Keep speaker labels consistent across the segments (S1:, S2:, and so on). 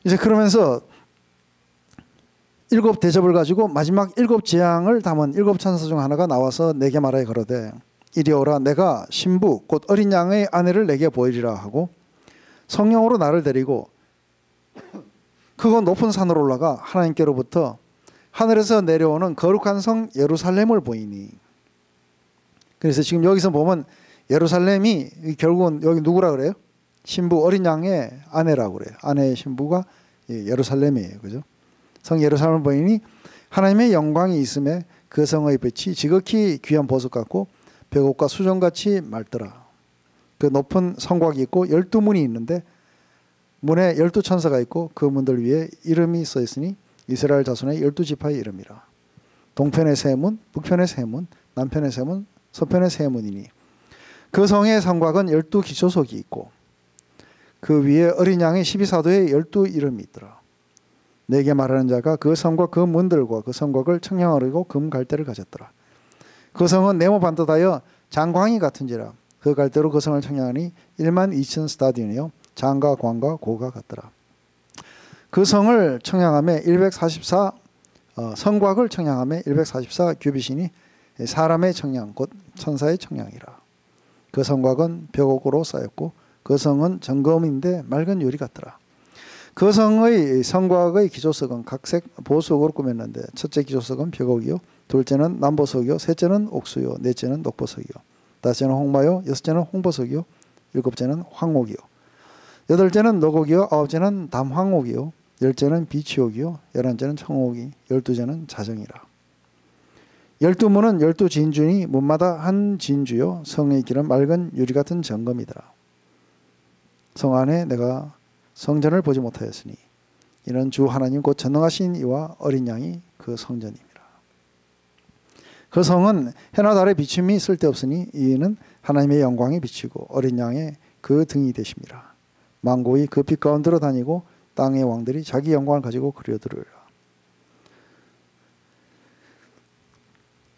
S1: 이제 그러면서 7 대접을 가지고 마지막 7 재앙을 담은 7 천사 중 하나가 나와서 내게 말하여 가로되 이리 오라. 내가 신부 곧 어린 양의 아내를 내게 보이리라 하고 성령으로 나를 데리고 크고 높은 산으로 올라가 하나님께로부터 하늘에서 내려오는 거룩한 성 예루살렘을 보이니. 그래서 지금 여기서 보면 예루살렘이 결국은 여기 누구라 그래요? 신부 어린 양의 아내라고 그래요. 아내의 신부가 예루살렘이에요. 그죠? 성 예루살렘을 보이니 하나님의 영광이 있음에 그 성의 빛이 지극히 귀한 보석 같고 벽옥과 수정같이 맑더라. 그 높은 성곽이 있고 12문이 있는데 문에 12천사가 있고 그 문들 위에 이름이 써 있으니 이스라엘 자손의 12지파의 이름이라. 동편의 세 문, 북편의 세 문, 남편의 세 문, 서편의 세 문이니 그 성의 성곽은 12기초석이 있고 그 위에 어린 양의 12사도의 12 이름이 있더라. 내게 말하는 자가 그 성과 그 문들과 그 성곽을 청량하려고 금 갈대를 가졌더라. 그 성은 네모 반듯하여 장광이 같은지라. 그 갈대로 그 성을 청량하니 12,000 스타디온이요 장과 광과 고가 같더라. 그 성을 청량함에 144 성곽을 청량함에 144 규빗이니 사람의 청량 곧 천사의 청량이라. 그 성곽은 벽옥으로 쌓였고 그 성은 정금인데 맑은 유리 같더라. 그 성의 성곽의 기초석은 각색 보석으로 꾸몄는데 첫째 기초석은 벽옥이요 둘째는 남보석이요 셋째는 옥수요 넷째는 녹보석이요 다섯째는 홍마요 여섯째는 홍보석이요 일곱째는 황옥이요 여덟째는 노곡이요 아홉째는 담황옥이요 열째는 비치옥이요 11째는 청옥이 12째는 자정이라. 12문은 12진주니 문마다 한 진주요 성의 길은 맑은 유리 같은 정금이더라. 성 안에 내가 성전을 보지 못하였으니 이는 주 하나님 곧 전능하신 이와 어린 양이 그 성전임이라. 그 성은 해나 달의 비춤이 쓸데없으니 이는 하나님의 영광이 비치고 어린 양의 그 등이 되심이라. 만국이 그 빛 가운데로 다니고 땅의 왕들이 자기 영광을 가지고 그려들으리라.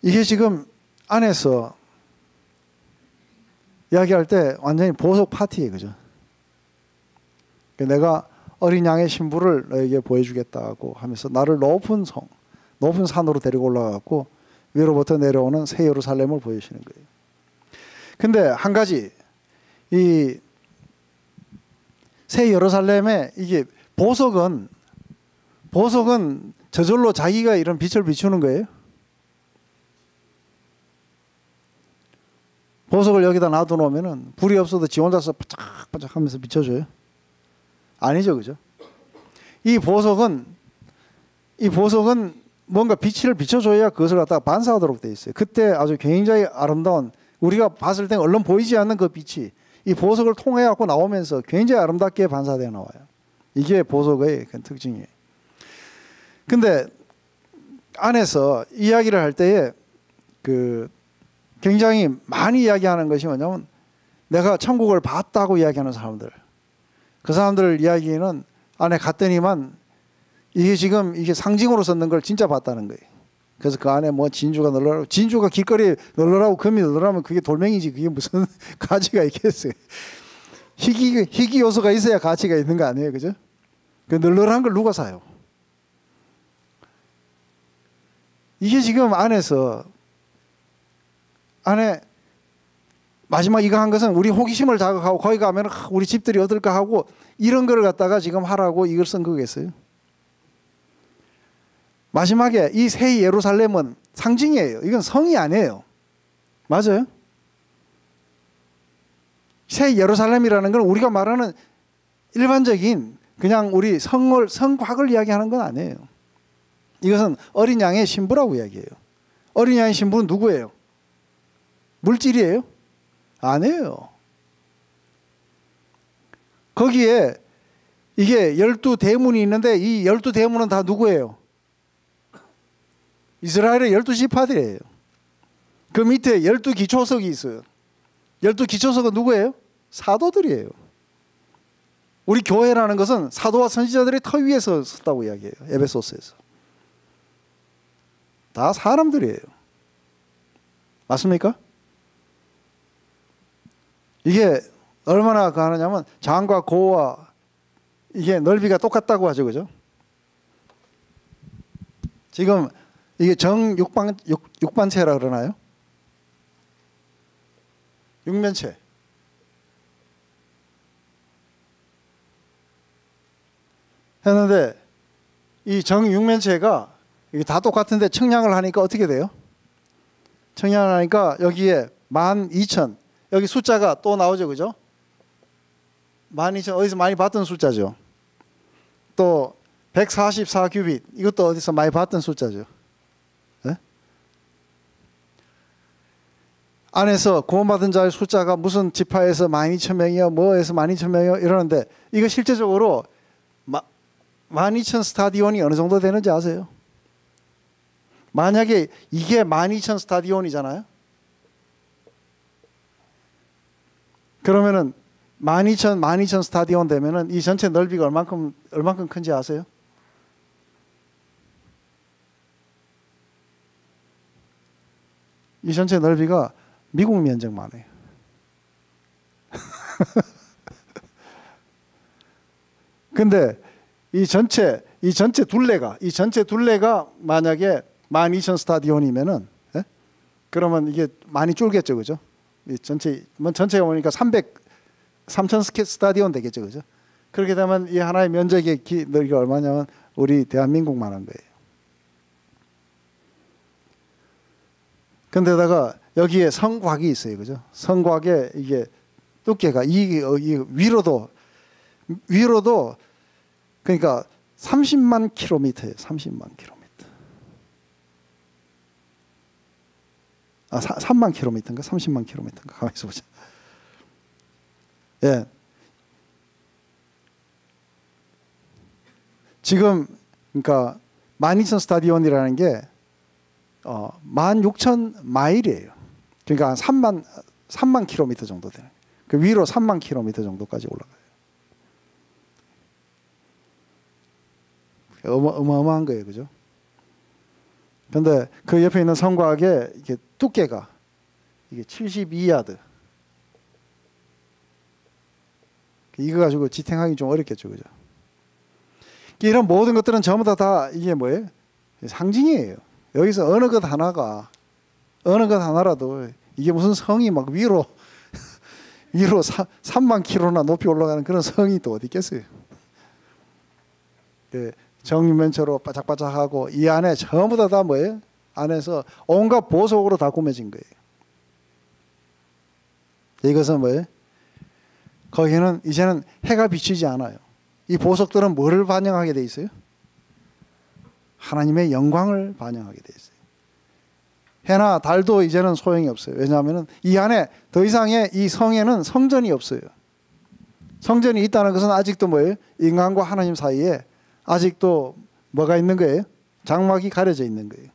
S1: 이게 지금 안에서 이야기할 때 완전히 보석 파티예요. 그죠? 내가 어린 양의 신부를 너에게 보여주겠다고 하면서 나를 높은 산으로 데리고 올라가고 위로부터 내려오는 새 예루살렘을 보여주시는 거예요. 근데 한 가지 이 새 예루살렘에 이게 보석은 저절로 자기가 이런 빛을 비추는 거예요. 보석을 여기다 놔두놓으면 불이 없어도 지 혼자서 반짝반짝 하면서 비춰줘요? 아니죠. 그죠? 이 보석은 뭔가 빛을 비춰줘야 그것을 갖다가 반사하도록 되어 있어요. 그때 아주 굉장히 아름다운 우리가 봤을 때 얼른 보이지 않는 그 빛이 이 보석을 통해 갖고 나오면서 굉장히 아름답게 반사되어 나와요. 이게 보석의 특징이에요. 근데 안에서 이야기를 할 때에 굉장히 많이 이야기하는 것이 뭐냐면 내가 천국을 봤다고 이야기하는 사람들. 그 사람들 이야기는 안에 갔더니만 이게 지금 이게 상징으로 썼는 걸 진짜 봤다는 거예요. 그래서 그 안에 뭐 진주가 널널하고 진주가 길거리에 널널하고 금이 널널하면 그게 돌멩이지 그게 무슨 가치가 있겠어요. 희귀 요소가 있어야 가치가 있는 거 아니에요. 그죠? 그 널널한 걸 누가 사요? 이게 지금 안에 마지막 이거 한 것은 우리 호기심을 자극하고 거기 가면 우리 집들이 어떨까 하고 이런 걸 갖다가 지금 하라고 이걸 쓴 거겠어요. 마지막에 이 새 예루살렘은 상징이에요. 이건 성이 아니에요. 맞아요? 새 예루살렘이라는 건 우리가 말하는 일반적인 그냥 우리 성곽을 이야기하는 건 아니에요. 이것은 어린 양의 신부라고 이야기해요. 어린 양의 신부는 누구예요? 물질이에요? 아니에요. 거기에 이게 12대문이 있는데 이 12대문은 다 누구예요? 이스라엘의 12지파들이에요. 그 밑에 12기초석이 있어요. 12기초석은 누구예요? 사도들이에요. 우리 교회라는 것은 사도와 선지자들의 터 위에서 섰다고 이야기해요. 에베소서에서. 다 사람들이에요. 맞습니까? 이게 얼마나 가느냐면 장과 고와 이게 넓이가 똑같다고 하죠, 그죠? 지금 이게 육반체라 그러나요? 육면체. 했는데 이 정육면체가 이게 다 똑같은데 청량을 하니까 어떻게 돼요? 청량을 하니까 여기에 12,000 여기 숫자가 또 나오죠, 그죠? 12,000 어디서 많이 봤던 숫자죠. 또 144 큐빗 이것도 어디서 많이 봤던 숫자죠. 네? 안에서 구원받은 자의 숫자가 무슨 지파에서 12,000명이요 뭐에서 12,000명이요 이러는데 이거 실제적으로 12,000 스타디온이 어느 정도 되는지 아세요? 만약에 이게 12,000 스타디온이잖아요. 그러면은 12,000 스타디온 되면은 이 전체 넓이가 얼만큼 큰지 아세요? 이 전체 넓이가 미국 면적만 해요. 근데 이 전체 둘레가 만약에 12,000 스타디온이면은 예? 그러면 이게 많이 줄겠죠, 그죠? 이 전체가 보니까 3,000 스타디온 되겠죠, 그죠? 그렇게 되면 이 하나의 면적의 넓이가 얼마냐면 우리 대한민국만 한 거예요. 근데다가 여기에 성곽이 있어요, 그죠? 성곽에 이게 두께가 이 위로도 그러니까 30만 킬로미터예요. 30만 킬로미터. 3만 킬로미터인가? 30만 킬로미터인가? 가만히 있어 보자. 예. 지금 그러니까 12,000 스타디온이라는 게 16,000 마일이에요. 그러니까 3만 킬로미터 정도 되는. 그 위로 3만 킬로미터 정도까지 올라가요. 어마어마한 거예요, 그죠? 근데 그 옆에 있는 성곽의 이게 두께가 이게 72야드. 이거 가지고 지탱하기 좀 어렵겠죠, 그죠? 이런 모든 것들은 전부 다 이게 뭐예요? 상징이에요. 여기서 어느 것 하나라도 이게 무슨 성이 막 위로 3만 킬로나 높이 올라가는 그런 성이 또 어디 있겠어요? 정육면체로 바짝바짝하고 이 안에 전부 다 뭐예요? 안에서 온갖 보석으로 다 꾸며진 거예요. 이것은 뭐예요? 거기는 이제는 해가 비치지 않아요. 이 보석들은 뭐를 반영하게 돼 있어요? 하나님의 영광을 반영하게 돼 있어요. 해나 달도 이제는 소용이 없어요. 왜냐하면 이 안에 더 이상의 이 성에는 성전이 없어요. 성전이 있다는 것은 아직도 뭐예요? 인간과 하나님 사이에 아직도 뭐가 있는 거예요? 장막이 가려져 있는 거예요.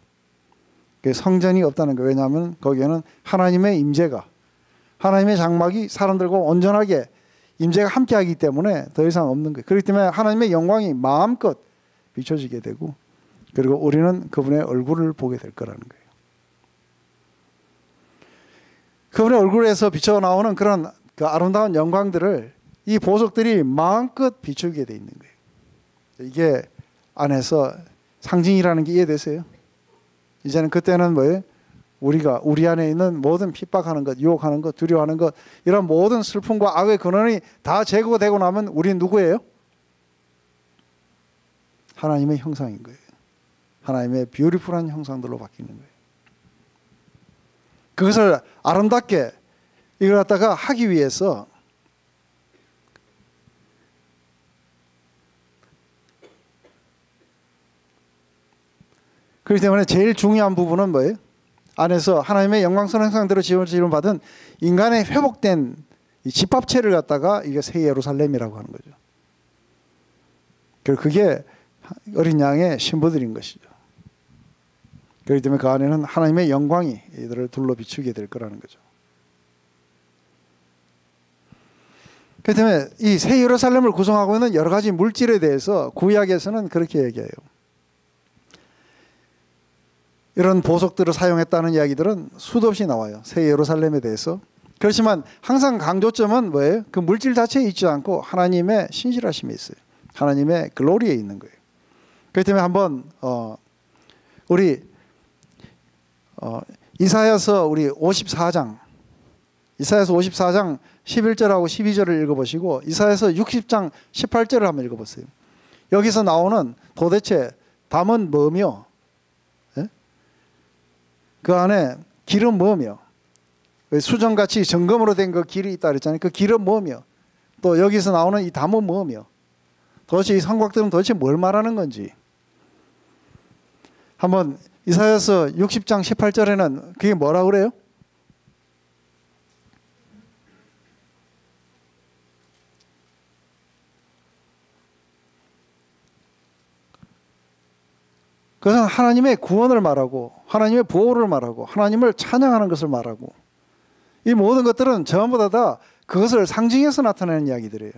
S1: 성전이 없다는 거예요. 왜냐하면 거기에는 하나님의 임재가, 하나님의 장막이 사람들과 온전하게 임재가 함께하기 때문에 더 이상 없는 거예요. 그렇기 때문에 하나님의 영광이 마음껏 비춰지게 되고, 그리고 우리는 그분의 얼굴을 보게 될 거라는 거예요. 그분의 얼굴에서 비쳐 나오는 그런 그 아름다운 영광들을 이 보석들이 마음껏 비추게 돼 있는 거예요. 이게 안에서 상징이라는 게 이해되세요? 이제는 그때는 뭐예요? 우리가 우리 안에 있는 모든 핍박하는 것, 유혹하는 것, 두려워하는 것, 이런 모든 슬픔과 악의 근원이 다 제거되고 나면 우리는 누구예요? 하나님의 형상인 거예요. 하나님의 뷰티풀한 형상들로 바뀌는 거예요. 그것을 아름답게 이걸 갖다가 하기 위해서 그렇기 때문에 제일 중요한 부분은 뭐예요? 안에서 하나님의 영광스러운 형상대로 지음받은 인간의 회복된 이 집합체를 갖다가 이게 새 예루살렘이라고 하는 거죠. 그게 어린 양의 신부들인 것이죠. 그렇기 때문에 그 안에는 하나님의 영광이 이들을 둘러 비추게 될 거라는 거죠. 그렇기 때문에 이 새 예루살렘을 구성하고 있는 여러 가지 물질에 대해서 구약에서는 그렇게 얘기해요. 이런 보석들을 사용했다는 이야기들은 수도 없이 나와요. 새 예루살렘에 대해서. 그렇지만 항상 강조점은 뭐예요? 그 물질 자체에 있지 않고 하나님의 신실하심에 있어요. 하나님의 글로리에 있는 거예요. 그렇기 때문에 한번 우리 이사야서 우리 54장 11절하고 12절을 읽어보시고 이사야서 60장 18절을 한번 읽어보세요. 여기서 나오는 도대체 담은 뭐며 그 안에 길은 뭐며 수정같이 정금으로 된 그 길이 있다 그랬잖아요. 그 길은 뭐며 또 여기서 나오는 이 담은 뭐며 도대체 이 성곽들은 도대체 뭘 말하는 건지 한번 이사야서 60장 18절에는 그게 뭐라고 그래요? 그것은 하나님의 구원을 말하고 하나님의 보호를 말하고 하나님을 찬양하는 것을 말하고 이 모든 것들은 전부 다 그것을 상징해서 나타내는 이야기들이에요.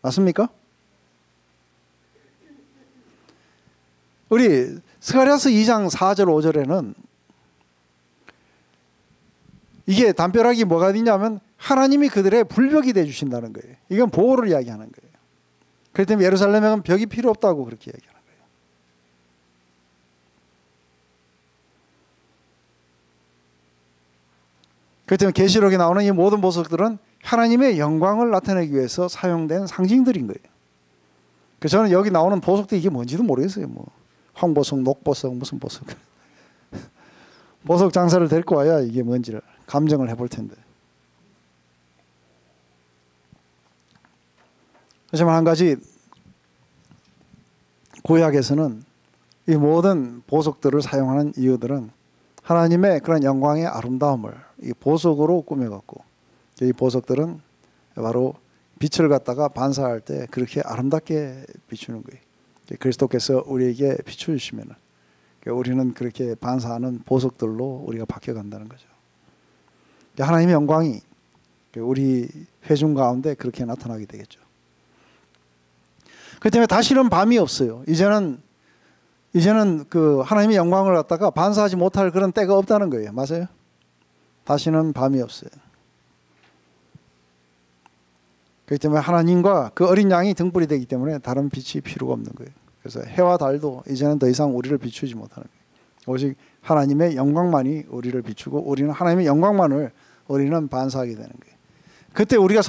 S1: 맞습니까? 우리 스가랴서 2장 4절 5절에는 이게 담벼락이 뭐가 있냐면 하나님이 그들의 불벽이 되어주신다는 거예요. 이건 보호를 이야기하는 거예요. 그렇기 때문에 예루살렘에는 벽이 필요 없다고 그렇게 이야기하는 거예요. 그렇기 때문에 계시록에 나오는 이 모든 보석들은 하나님의 영광을 나타내기 위해서 사용된 상징들인 거예요. 그래서 저는 여기 나오는 보석도 이게 뭔지도 모르겠어요. 뭐 황보석, 녹보석, 무슨 보석. 보석 장사를 데리고 와야 이게 뭔지를 감정을 해볼 텐데. 하지만 한 가지 구약에서는 이 모든 보석들을 사용하는 이유들은 하나님의 그런 영광의 아름다움을 이 보석으로 꾸며갖고 이 보석들은 바로 빛을 갖다가 반사할 때 그렇게 아름답게 비추는 거예요. 그리스도께서 우리에게 비추시면 우리는 그렇게 반사하는 보석들로 우리가 바뀌어간다는 거죠. 하나님의 영광이 우리 회중 가운데 그렇게 나타나게 되겠죠. 그렇기 때문에 다시는 밤이 없어요. 이제는 그 하나님의 영광을 갖다가 반사하지 못할 그런 때가 없다는 거예요. 맞아요? 다시는 밤이 없어요. 그렇기 때문에 하나님과 그 어린 양이 등불이 되기 때문에 다른 빛이 필요가 없는 거예요. 그래서 해와 달도 이제는 더 이상 우리를 비추지 못하는 거예요. 오직 하나님의 영광만이 우리를 비추고 우리는 하나님의 영광만을 우리는 반사하게 되는 거예요. 그때 우리가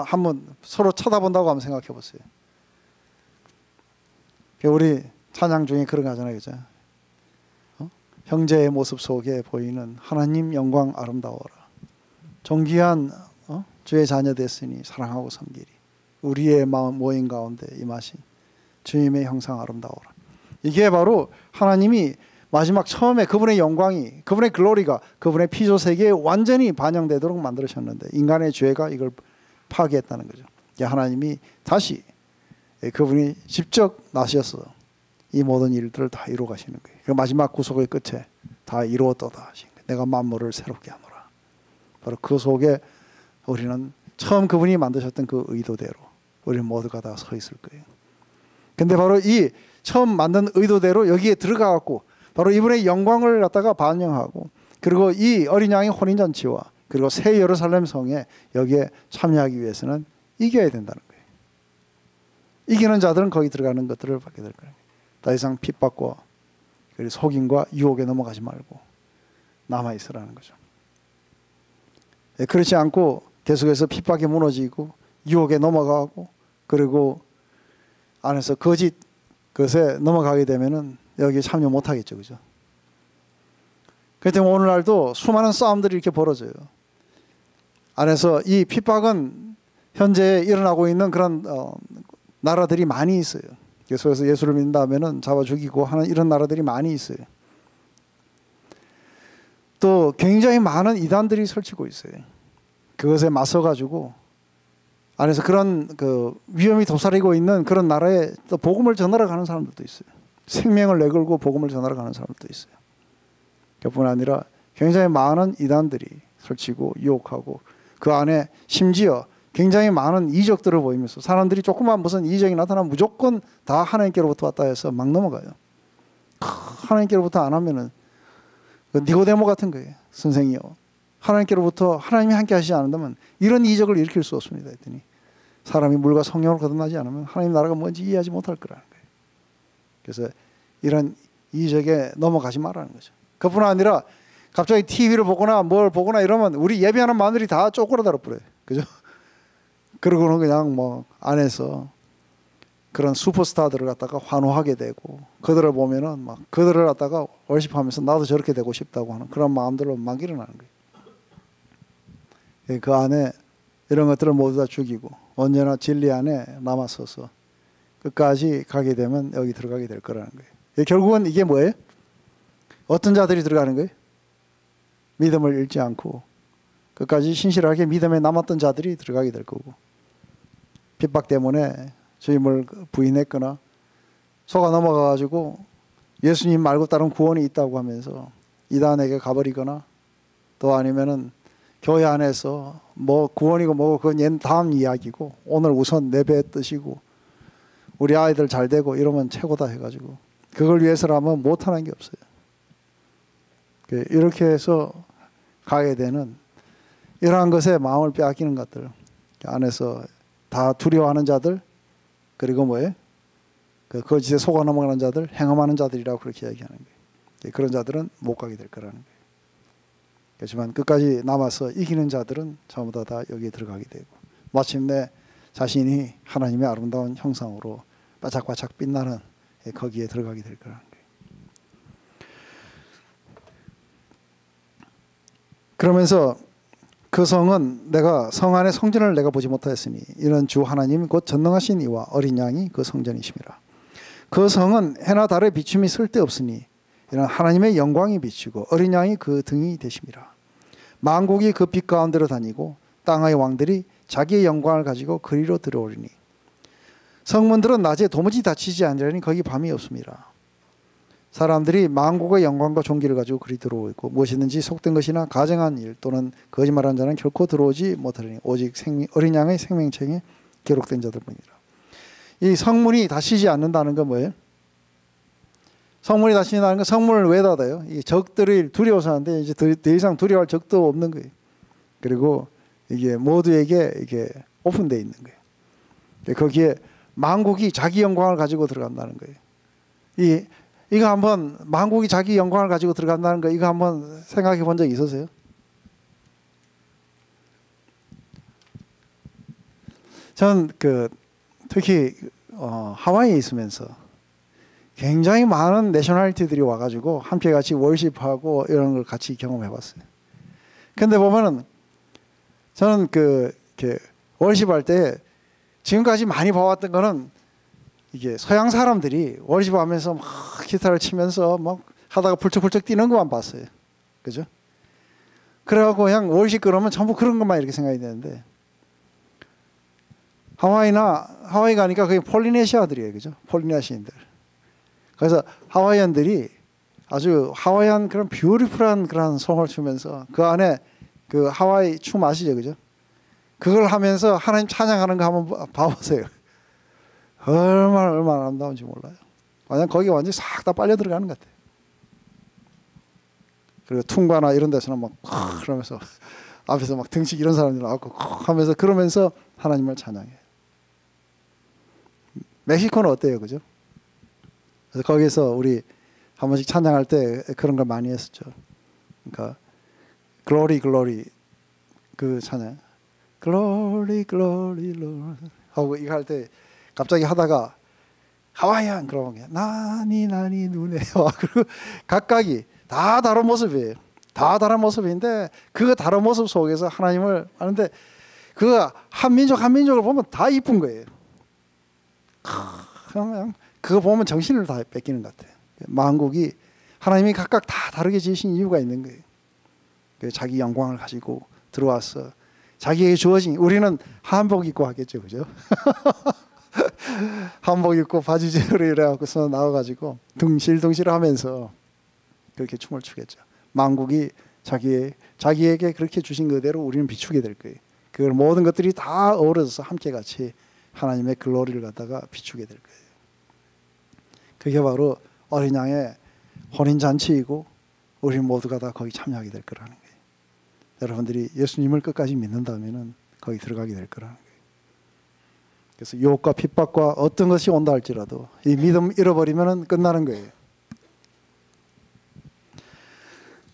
S1: 한번 서로 쳐다본다고 한번 생각해 보세요. 우리 찬양 중에 그런 거 하잖아요. 그죠? 형제의 모습 속에 보이는 하나님 영광 아름다워라. 존귀한 주의 자녀 됐으니 사랑하고 섬기리. 우리의 마음 모임 가운데 임하신 주님의 형상 아름다워라. 이게 바로 하나님이 마지막 처음에 그분의 영광이 그분의 글로리가 그분의 피조 세계에 완전히 반영되도록 만들으셨는데 인간의 죄가 이걸 파괴했다는 거죠. 하나님이 다시 그분이 직접 나셔서 이 모든 일들을 다 이루어 가시는 거예요. 그 마지막 구속의 끝에 다 이루었도다 하신 거예요. 내가 만물을 새롭게 하노라. 바로 그 속에 우리는 처음 그분이 만드셨던 그 의도대로 우리는 모두가 다 서 있을 거예요. 근데 바로 이 처음 만든 의도대로 여기에 들어가갖고 바로 이분의 영광을 갖다가 반영하고 그리고 이 어린 양의 혼인잔치와 그리고 새 예루살렘 성에 여기에 참여하기 위해서는 이겨야 된다는 거예요. 이기는 자들은 거기 들어가는 것들을 받게 될 거예요. 더 이상 핍박과 그리고 속임과 유혹에 넘어가지 말고 남아있으라는 거죠. 그렇지 않고 계속해서 핍박에 무너지고 유혹에 넘어가고 그리고 안에서 거짓 것에 넘어가게 되면은 여기 참여 못하겠죠. 그죠? 그렇기 때문에 오늘날도 수많은 싸움들이 이렇게 벌어져요. 안에서 이 핍박은 현재 일어나고 있는 그런 나라들이 많이 있어요. 계속해서 예수를 믿는다 하면은 잡아 죽이고 하는 이런 나라들이 많이 있어요. 또 굉장히 많은 이단들이 설치고 있어요. 그것에 맞서 가지고 안에서 그런 그 위험이 도사리고 있는 그런 나라에 또 복음을 전하러 가는 사람들도 있어요. 생명을 내걸고 복음을 전하러 가는 사람들도 있어요. 그뿐 아니라 굉장히 많은 이단들이 설치고 유혹하고 그 안에 심지어 굉장히 많은 이적들을 보이면서 사람들이 조그만 무슨 이적이 나타나면 무조건 다 하나님께로부터 왔다 해서 막 넘어가요. 하나님께로부터 안 하면은 니고데모 같은 거예요. 선생이요. 하나님께로부터 하나님이 함께 하시지 않는다면 이런 이적을 일으킬 수 없습니다. 했더니 사람이 물과 성령으로 거듭나지 않으면 하나님 나라가 뭔지 이해하지 못할 거라는 거예요. 그래서 이런 이적에 넘어가지 말라는 거죠. 그뿐 아니라 갑자기 TV를 보거나 뭘 보거나 이러면 우리 예배하는 마늘이 다 쪼그라들어 버려요. 그죠? 그러고는 그냥 뭐 안에서 그런 슈퍼스타들을 갖다가 환호하게 되고 그들을 보면은 막 그들을 갖다가 월십하면서 나도 저렇게 되고 싶다고 하는 그런 마음들로 막 일어나는 거예요. 그 안에 이런 것들을 모두 다 죽이고 언제나 진리 안에 남아서서 끝까지 가게 되면 여기 들어가게 될 거라는 거예요. 결국은 이게 뭐예요? 어떤 자들이 들어가는 거예요? 믿음을 잃지 않고 끝까지 신실하게 믿음에 남았던 자들이 들어가게 될 거고 핍박 때문에 주님을 부인했거나 속아 넘어가가지고 예수님 말고 다른 구원이 있다고 하면서 이단에게 가버리거나 또 아니면은 교회 안에서 뭐 구원이고 뭐고 그건 다음 이야기고 오늘 우선 내 배 뜨시고 우리 아이들 잘 되고 이러면 최고다 해가지고 그걸 위해서라면 못하는 게 없어요. 이렇게 해서 가게 되는 이러한 것에 마음을 빼앗기는 것들 안에서 다 두려워하는 자들 그리고 뭐예요? 그 거짓에 속아 넘어가는 자들 행함하는 자들이라고 그렇게 얘기하는 거예요. 그런 자들은 못 가게 될 거라는 거예요. 그렇지만 끝까지 남아서 이기는 자들은 전부 다 여기에 들어가게 되고 마침내 자신이 하나님의 아름다운 형상으로 바짝바짝 빛나는 거기에 들어가게 될 거라는 거예요. 그러면서 그 성은 내가 성 안의 성전을 내가 보지 못하였으니 이는 주 하나님 곧 전능하신 이와 어린 양이 그 성전이심이라. 그 성은 해나 달의 비춤이 쓸데없으니 이는 하나님의 영광이 비추고 어린 양이 그 등이 되심이라. 만국이 그 빛 가운데로 다니고 땅의 왕들이 자기의 영광을 가지고 그리로 들어오리니 성문들은 낮에 도무지 닫히지 아니하니 거기 밤이 없습니다. 사람들이 만국의 영광과 존귀를 가지고 그리 들어오고 있고 무엇이든지 속된 것이나 가증한 일 또는 거짓말하는 자는 결코 들어오지 못하리니 오직 어린 양의 생명책에 기록된 자들뿐이라. 이 성문이 닫히지 않는다는 건 뭐예요? 성문이 닫힌다는 건 성문을 왜 닫아요? 이 적들이 두려워서 하는데 이제 더 이상 두려워할 적도 없는 거예요. 그리고 이게 모두에게 이게 오픈되어 있는 거예요. 거기에 만국이 자기 영광을 가지고 들어간다는 거예요. 이거 한번 만국이 자기 영광을 가지고 들어간다는 거 이거 한번 생각해 본 적 있으세요? 저는 특히 하와이에 있으면서 굉장히 많은 내셔널리티들이 와가지고 함께 같이 월십하고 이런 걸 같이 경험해봤어요. 근데 보면은 저는 월십할 때 지금까지 많이 봐왔던 거는 이게 서양 사람들이 월십하면서 막 기타를 치면서 막 하다가 불쩍불쩍 뛰는 것만 봤어요. 그죠? 그래갖고 그냥 월십 그러면 전부 그런 것만 이렇게 생각이 되는데 하와이 가니까 그게 폴리네시아들이에요. 그죠? 폴리네시아인들. 그래서 하와이안들이 아주 하와이안 그런 뷰티풀한 그런 송을 추면서 그 안에 그 하와이 춤 아시죠? 그죠? 그걸 하면서 하나님 찬양하는 거 한번 봐보세요. 얼마나 아름다운지 몰라요. 완전 거기 완전히 싹 다 빨려 들어가는 것 같아요. 그리고 퉁바나 이런 데서는 막 그러면서 앞에서 막 등치기 이런 사람들 나왔고 하면서 그러면서 하나님을 찬양해요. 멕시코는 어때요? 그죠? 그래서 거기서 우리 한 번씩 찬양할 때 그런 걸 많이 했었죠. 그러니까 글로리 글로리 그 찬양 글로리 글로리 로 하고 이거 할 때 갑자기 하다가 하와이안 그러면 나니 눈에 와 그리고 각각이 다 다른 모습이에요. 다 다른 모습인데 그 다른 모습 속에서 하나님을 하는데 그 한 민족을 보면 다 이쁜 거예요. 그냥 그거 보면 정신을 다 뺏기는 것 같아요. 만국이 하나님이 각각 다 다르게 지으신 이유가 있는 거예요. 자기 영광을 가지고 들어와서 자기에게 주어진 우리는 한복 입고 하겠죠, 그죠? 한복 입고 바지제로 이래갖고서 나와가지고 둥실둥실하면서 그렇게 춤을 추겠죠. 만국이 자기에게 그렇게 주신 그대로 우리는 비추게 될 거예요. 그 모든 것들이 다 어우러져서 함께 같이 하나님의 글로리를 갖다가 비추게 될 거예요. 그게 바로 어린 양의 혼인 잔치이고 우리 모두가 다 거기 참여하게 될 거라는 거예요. 여러분들이 예수님을 끝까지 믿는다면은 거기 들어가게 될 거라는 거예요. 그래서 유혹과 핍박과 어떤 것이 온다 할지라도 이 믿음 잃어버리면 끝나는 거예요.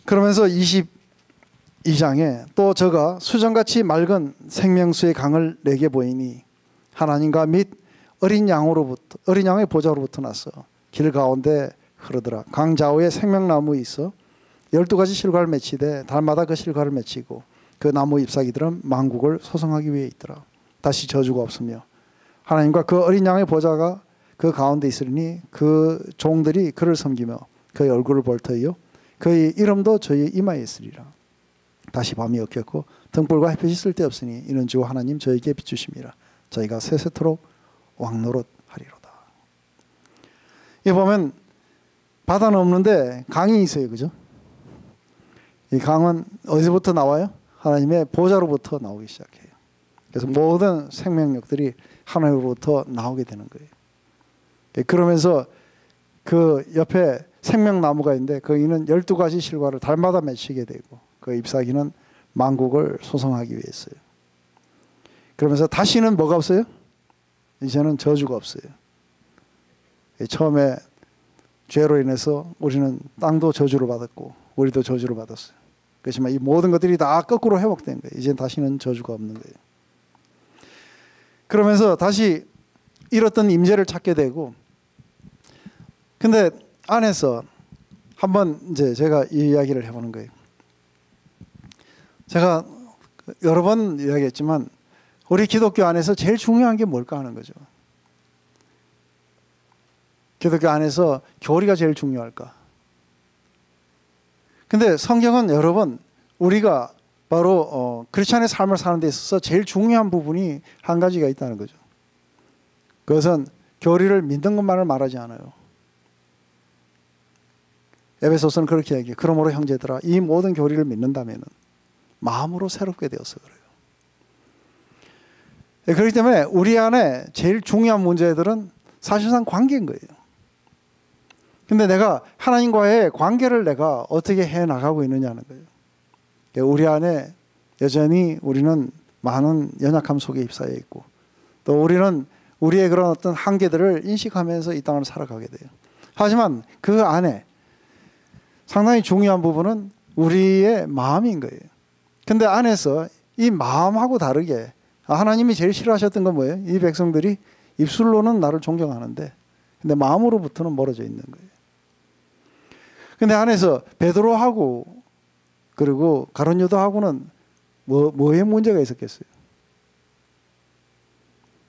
S1: 그러면서 22장에 또 저가 수정같이 맑은 생명수의 강을 내게 보이니 하나님과 및 어린 양의 보좌로부터 나서 길 가운데 흐르더라. 강 좌우에 생명나무 있어 12가지 실과를 맺히되 달마다 그 실과를 맺히고 그 나무 잎사귀들은 만국을 소성하기 위해 있더라. 다시 저주가 없으며 하나님과 그 어린 양의 보좌가 그 가운데 있으리니 그 종들이 그를 섬기며 그의 얼굴을 볼 터이요 그의 이름도 저희 이마에 있으리라. 다시 밤이 엮였고 등불과 햇빛이 쓸데없으니 이는 주 하나님 저에게 비추심이라. 저희가 세세토록 왕노릇 하리로다. 이 보면 바다는 없는데 강이 있어요. 그죠? 이 강은 어디서부터 나와요? 하나님의 보좌로부터 나오기 시작해요. 그래서 모든 생명력들이 하나님으로부터 나오게 되는 거예요. 그러면서 그 옆에 생명나무가 있는데 거기는 12가지 실과를 달마다 맺히게 되고 그 잎사귀는 만국을 소성하기 위해서요. 그러면서 다시는 뭐가 없어요? 이제는 저주가 없어요. 처음에 죄로 인해서 우리는 땅도 저주를 받았고 우리도 저주를 받았어요. 그렇지만 이 모든 것들이 다 거꾸로 회복된 거예요. 이제 다시는 저주가 없는 거예요. 그러면서 다시 잃었던 임재를 찾게 되고, 근데 안에서 한번 이제 제가 이 이야기를 해보는 거예요. 제가 여러 번 이야기했지만 우리 기독교 안에서 제일 중요한 게 뭘까 하는 거죠. 기독교 안에서 교리가 제일 중요할까? 근데 성경은 여러 번 우리가 바로 크리스찬의 삶을 사는 데 있어서 제일 중요한 부분이 한 가지가 있다는 거죠. 그것은 교리를 믿는 것만을 말하지 않아요. 에베소서는 그렇게 얘기해요. 그러므로 형제들아 이 모든 교리를 믿는다면 마음으로 새롭게 되어서 그래요. 그렇기 때문에 우리 안에 제일 중요한 문제들은 사실상 관계인 거예요. 근데 내가 하나님과의 관계를 내가 어떻게 해나가고 있느냐는 거예요. 우리 안에 여전히 우리는 많은 연약함 속에 휩싸여 있고 또 우리는 우리의 그런 어떤 한계들을 인식하면서 이 땅을 살아가게 돼요. 하지만 그 안에 상당히 중요한 부분은 우리의 마음인 거예요. 근데 안에서 이 마음하고 다르게 하나님이 제일 싫어하셨던 건 뭐예요? 이 백성들이 입술로는 나를 존경하는데 근데 마음으로부터는 멀어져 있는 거예요. 근데 안에서 베드로하고 그리고 가룟 유다하고는 뭐에 문제가 있었겠어요?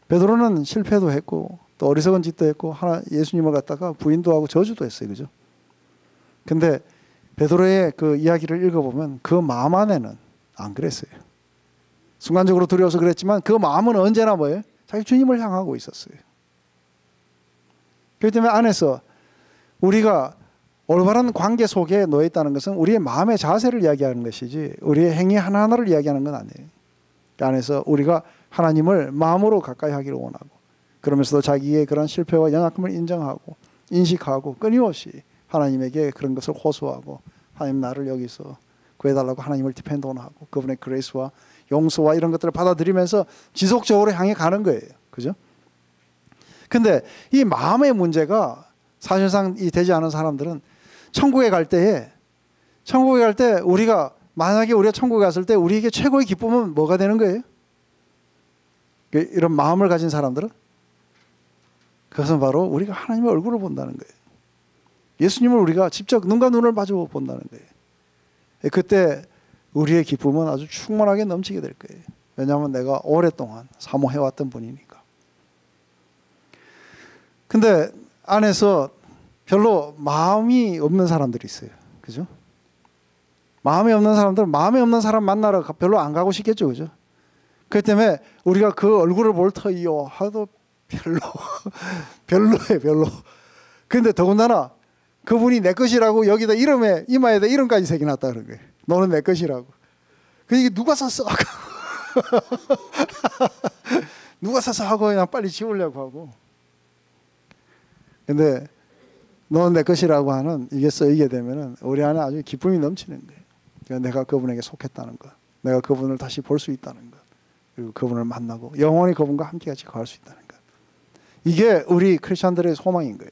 S1: 베드로는 실패도 했고 또 어리석은 짓도 했고 예수님을 갖다가 부인도 하고 저주도 했어요. 그죠? 근데 베드로의 그 이야기를 읽어보면 그 마음 안에는 안 그랬어요. 순간적으로 두려워서 그랬지만 그 마음은 언제나 뭐예요? 자기 주님을 향하고 있었어요. 그렇기 때문에 안에서 우리가 올바른 관계 속에 놓여 있다는 것은 우리의 마음의 자세를 이야기하는 것이지 우리의 행위 하나하나를 이야기하는 건 아니에요. 그 안에서 우리가 하나님을 마음으로 가까이 하기를 원하고 그러면서도 자기의 그런 실패와 연약함을 인정하고 인식하고 끊임없이 하나님에게 그런 것을 호소하고 하나님 나를 여기서 구해달라고 하나님을 디펜드하고 그분의 그레이스와 용서와 이런 것들을 받아들이면서 지속적으로 향해 가는 거예요. 그죠? 근데 이 마음의 문제가 사실상 이 되지 않은 사람들은 천국에 갈 때 우리가 만약에 우리가 천국에 갔을 때 우리에게 최고의 기쁨은 뭐가 되는 거예요? 이런 마음을 가진 사람들은 그것은 바로 우리가 하나님의 얼굴을 본다는 거예요. 예수님을 우리가 직접 눈과 눈을 마주 본다는 거예요. 그때 우리의 기쁨은 아주 충만하게 넘치게 될 거예요. 왜냐하면 내가 오랫동안 사모해왔던 분이니까. 근데 안에서 별로 마음이 없는 사람들이 있어요. 그죠? 마음이 없는 사람들은 마음이 없는 사람 만나러 별로 안 가고 싶겠죠. 그죠? 그렇기 때문에 우리가 그 얼굴을 볼 터이요 하도 별로예요. 별로. 근데 더군다나 그분이 내 것이라고 여기다 이마에다 이름까지 새겨놨다 그런 거예요. 너는 내 것이라고. 이게 누가 샀어? 누가 사서 하고 그냥 빨리 지우려고 하고. 근데 너는 내 것이라고 하는 이게 쓰이게 되면은 우리 안에 아주 기쁨이 넘치는 거예요. 그러니까 내가 그분에게 속했다는 것, 내가 그분을 다시 볼 수 있다는 것, 그리고 그분을 만나고 영원히 그분과 함께 같이 거할 수 있다는 것. 이게 우리 크리스천들의 소망인 거예요.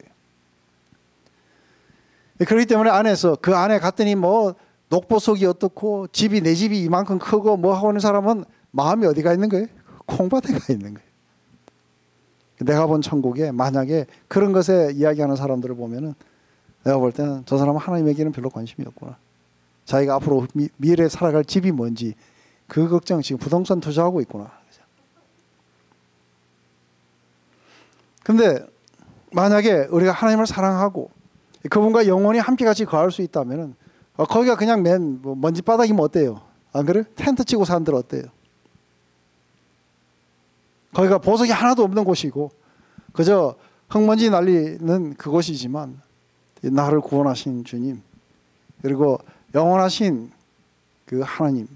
S1: 그렇기 때문에 안에서 그 안에 갔더니 뭐 녹보석이 어떻고 집이 내 집이 이만큼 크고 뭐 하고 있는 사람은 마음이 어디가 있는 거예요? 콩밭에 가 있는 거예요. 내가 본 천국에 만약에 그런 것에 이야기하는 사람들을 보면은 내가 볼 때는 저 사람은 하나님에게는 별로 관심이 없구나. 자기가 앞으로 미래에 살아갈 집이 뭔지 그 걱정, 지금 부동산 투자하고 있구나. 근데 만약에 우리가 하나님을 사랑하고 그분과 영원히 함께 같이 거할 수 있다면은 거기가 그냥 맨 먼지 바닥이면 어때요? 안 그래? 텐트 치고 산들 어때요? 거기가 보석이 하나도 없는 곳이고 그저 흙먼지 날리는 그곳이지만 나를 구원하신 주님 그리고 영원하신 그 하나님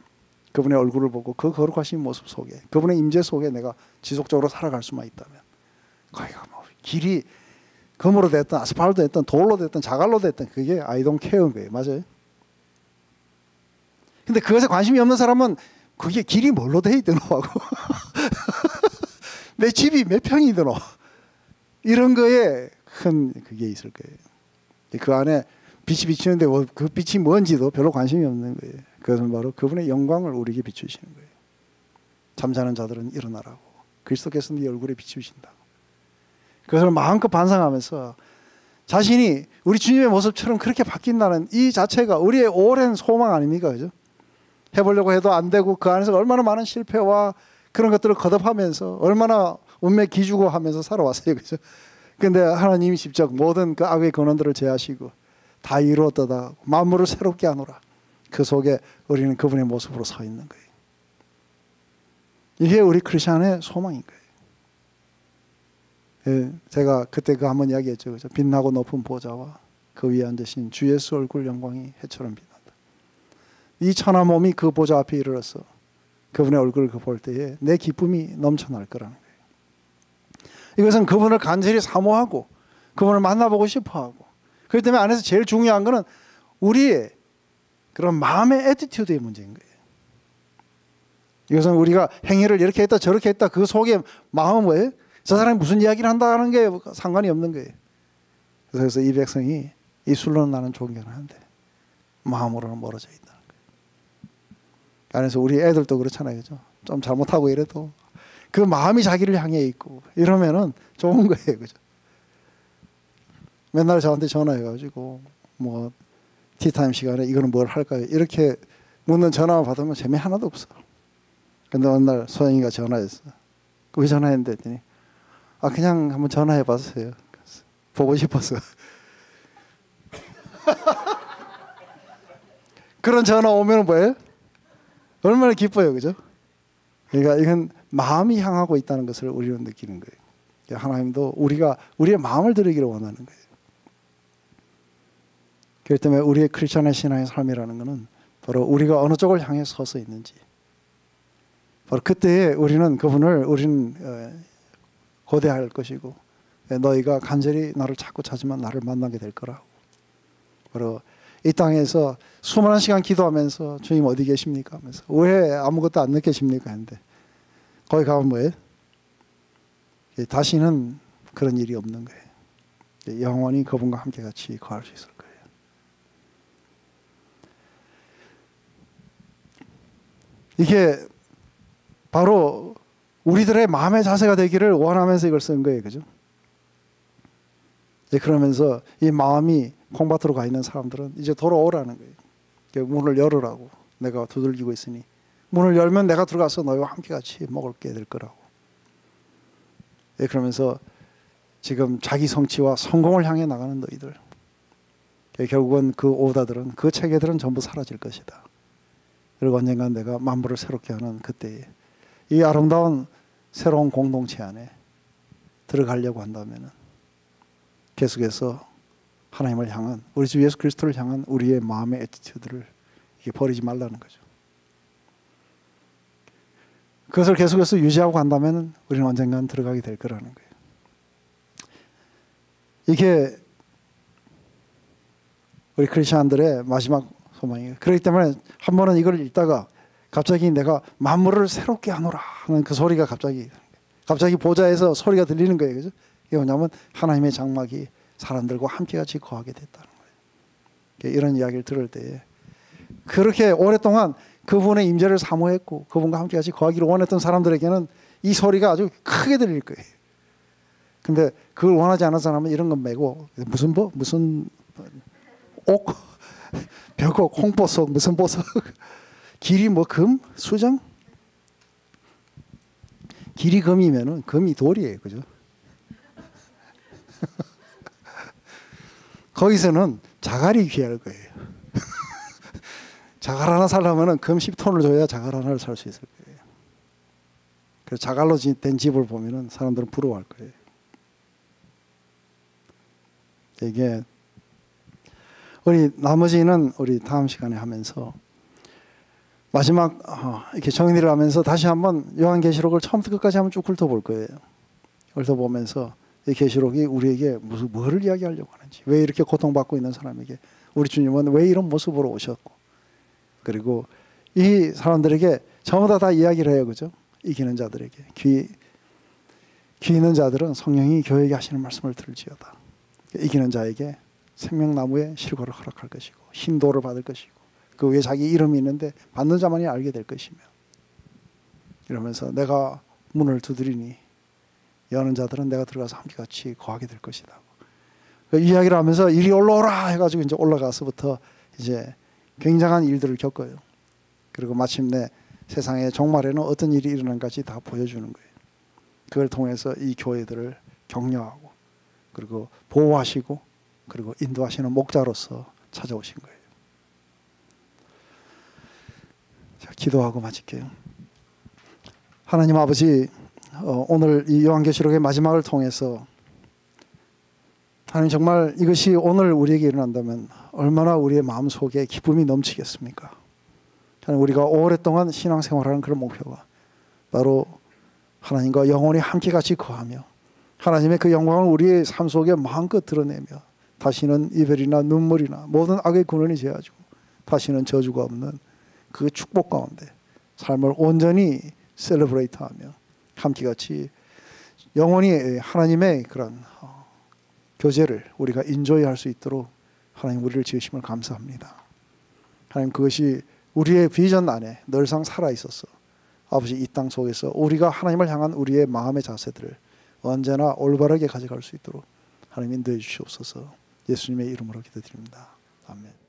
S1: 그분의 얼굴을 보고 그 거룩하신 모습 속에 그분의 임재 속에 내가 지속적으로 살아갈 수만 있다면 거기가 뭐 길이 금으로 됐든 아스팔트 됐든 돌로 됐든 자갈로 됐든 그게 I don't care인 거예요. 맞아요? 근데 그것에 관심이 없는 사람은 그게 길이 뭘로 돼 있더노 하고 내 집이 몇 평이더노 이런 거에 큰 그게 있을 거예요. 그 안에 빛이 비치는데 그 빛이 뭔지도 별로 관심이 없는 거예요. 그것은 바로 그분의 영광을 우리에게 비추시는 거예요. 잠자는 자들은 일어나라고 그리스도께서 네 얼굴에 비추신다고. 그것을 마음껏 반상하면서 자신이 우리 주님의 모습처럼 그렇게 바뀐다는 이 자체가 우리의 오랜 소망 아닙니까? 그죠? 해보려고 해도 안 되고 그 안에서 얼마나 많은 실패와 그런 것들을 거듭하면서 얼마나 운명 기주고 하면서 살아왔어요. 그죠? 근데 하나님이 직접 모든 그 악의 근원들을 제하시고 다 이루었다다 만물을 새롭게 하노라. 그 속에 우리는 그분의 모습으로 서 있는 거예요. 이게 우리 크리스천의 소망인 거예요. 예, 제가 그때 그 한번 이야기했죠. 그죠? 빛나고 높은 보좌와 그 위에 앉으신 주 예수 얼굴 영광이 해처럼 빛난다. 이 천하 몸이 그 보좌 앞에 이르러서 그분의 얼굴을 볼 때에 내 기쁨이 넘쳐날 거라는 거예요. 이것은 그분을 간절히 사모하고 그분을 만나보고 싶어하고 그렇기 때문에 안에서 제일 중요한 거는 우리의 그런 마음의 애티튜드의 문제인 거예요. 이것은 우리가 행위를 이렇게 했다 저렇게 했다 그 속에 마음은 뭐예요? 저 사람이 무슨 이야기를 한다는 게 상관이 없는 거예요. 그래서 이 백성이 입술로는 나는 존경하는데 마음으로는 멀어져 있다는 거예요. 안에서 우리 애들도 그렇잖아요. 그죠? 좀 잘못하고 이래도 그 마음이 자기를 향해 있고 이러면은 좋은 거예요. 그죠? 맨날 저한테 전화해가지고 뭐 티타임 시간에 이거는 뭘 할까요? 이렇게 묻는 전화만 받으면 재미 하나도 없어. 근데 어느 날 소영이가 전화했어. 왜 전화했는데 했더니 그냥 한번 전화해봤어요. 보고 싶어서. 그런 전화 오면 뭐예요? 얼마나 기뻐요. 그죠? 그러니까 이건 마음이 향하고 있다는 것을 우리는 느끼는 거예요. 하나님도 우리가 우리의 마음을 드리기를 원하는 거예요. 그렇기 때문에 우리의 크리스천의 신앙의 삶이라는 것은 바로 우리가 어느 쪽을 향해 서서 있는지 바로 그때에 우리는 그분을 우리는 고대할 것이고 너희가 간절히 나를 찾으면 나를 만나게 될 거라고. 바로 이 땅에서 수많은 시간 기도하면서 주님 어디 계십니까? 하면서 왜 아무것도 안 느끼십니까? 했는데 거기 가면 뭐예요? 다시는 그런 일이 없는 거예요. 영원히 그분과 함께 같이 거할 수 있을 거예요. 이게 바로 우리들의 마음의 자세가 되기를 원하면서 이걸 쓴 거예요. 그죠? 그러면서 이 마음이 콩밭으로 가 있는 사람들은 이제 돌아오라는 거예요. 문을 열으라고 내가 두들기고 있으니 문을 열면 내가 들어가서 너희와 함께 같이 먹을게 될 거라고. 그러면서 지금 자기 성취와 성공을 향해 나가는 너희들 결국은 그 오다들은 그 체계들은 전부 사라질 것이다. 그리고 언젠간 내가 만물을 새롭게 하는 그때에 이 아름다운 새로운 공동체 안에 들어가려고 한다면 계속해서 하나님을 향한 우리 주 예수 그리스도를 향한 우리의 마음의 애티튜드를 버리지 말라는 거죠. 그것을 계속해서 유지하고 간다면 우리는 언젠간 들어가게 될 거라는 거예요. 이게 우리 크리스천들의 마지막 소망이에요. 그렇기 때문에 한 번은 이걸 읽다가 갑자기 내가 만물을 새롭게 하노라 하는 그 소리가 갑자기 보좌에서 소리가 들리는 거예요. 그죠? 이게 뭐냐면 하나님의 장막이 사람들과 함께 같이 거하게 됐다는 거예요. 이런 이야기를 들을 때에 그렇게 오랫동안 그분의 임재를 사모했고 그분과 함께 같이 거하기를 원했던 사람들에게는 이 소리가 아주 크게 들릴 거예요. 근데 그걸 원하지 않은 사람은 이런 건 메고 무슨 옥, 벽옥, 홍보석, 무슨 보석, 길이 뭐 금, 수정, 길이 금이면은 금이 돌이에요, 그죠? 거기서는 자갈이 귀할 거예요. 자갈 하나 살려면은 금 10톤을 줘야 자갈 하나를 살 수 있을 거예요. 그래서 자갈로 된 집을 보면은 사람들은 부러워할 거예요. 이게 우리 나머지는 우리 다음 시간에 하면서 마지막 이렇게 정리를 하면서 다시 한번 요한계시록을 처음부터 끝까지 한번 쭉 훑어볼 거예요. 훑어보면서 이 계시록이 우리에게 뭐를 이야기하려고 하는지, 왜 이렇게 고통받고 있는 사람에게 우리 주님은 왜 이런 모습으로 오셨고, 그리고 이 사람들에게 전부 다 이야기를 해요, 그죠? 이기는 자들에게 귀 있는 자들은 성령이 교회에게 하시는 말씀을 들을지어다. 이기는 자에게 생명나무의 실과를 허락할 것이고 힘도를 받을 것이고 그 위에 자기 이름이 있는데 받는 자만이 알게 될 것이며, 이러면서 내가 문을 두드리니 여는 자들은 내가 들어가서 함께 같이 거하게 될 것이다. 그 이야기를 하면서 이리 올라오라 해가지고 이제 올라가서부터 이제 굉장한 일들을 겪어요. 그리고 마침내 세상의 종말에는 어떤 일이 일어난까지 다 보여주는 거예요. 그걸 통해서 이 교회들을 격려하고 그리고 보호하시고 그리고 인도하시는 목자로서 찾아오신 거예요. 자, 기도하고 마칠게요. 하나님 아버지, 오늘 이 요한계시록의 마지막을 통해서 하나님 정말 이것이 오늘 우리에게 일어난다면 얼마나 우리의 마음속에 기쁨이 넘치겠습니까? 하나님, 우리가 오랫동안 신앙생활하는 그런 목표가 바로 하나님과 영원히 함께 같이 거하며 하나님의 그 영광을 우리의 삶 속에 마음껏 드러내며 다시는 이별이나 눈물이나 모든 악의 근원이 되어가지고 다시는 저주가 없는 그 축복 가운데 삶을 온전히 셀러브레이트하며 함께 같이 영원히 하나님의 그런 교제를 우리가 인조이할 수 있도록 하나님 우리를 지으심을 감사합니다. 하나님, 그것이 우리의 비전 안에 늘상 살아있어서 아버지 이 땅 속에서 우리가 하나님을 향한 우리의 마음의 자세들을 언제나 올바르게 가져갈 수 있도록 하나님 인도해 주시옵소서. 예수님의 이름으로 기도드립니다. 아멘.